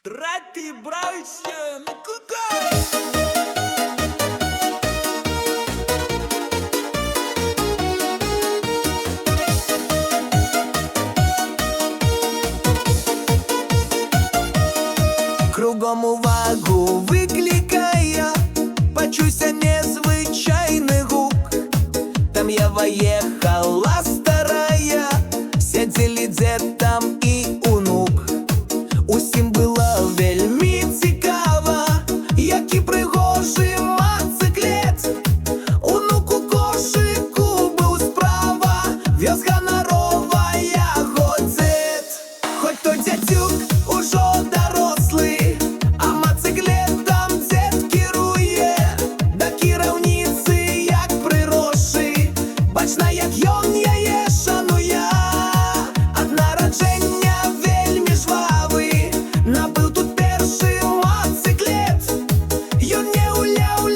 Третій брайся, ну куди? Кругом увагу викликає, почуйся незвичайний гук. Там я ехала старая, сиділи дід там і онук. Усім було вельми цікаво, який пригожий мотоциклет. Онук у кошику був справа, вез гонорова його дід. Хоть той дядюк уже дорослий, а мотоциклетом дід керує. До керівниці як приросший, бачна як ён яє шанує. От народження вельми жвавий, набив тут перший мотоциклет. Ён не уляв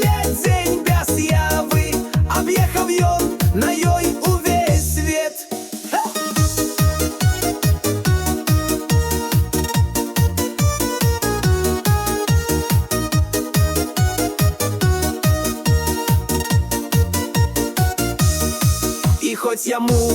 день без яви, об'їхав ён на ёй увесь світ. І хоч йому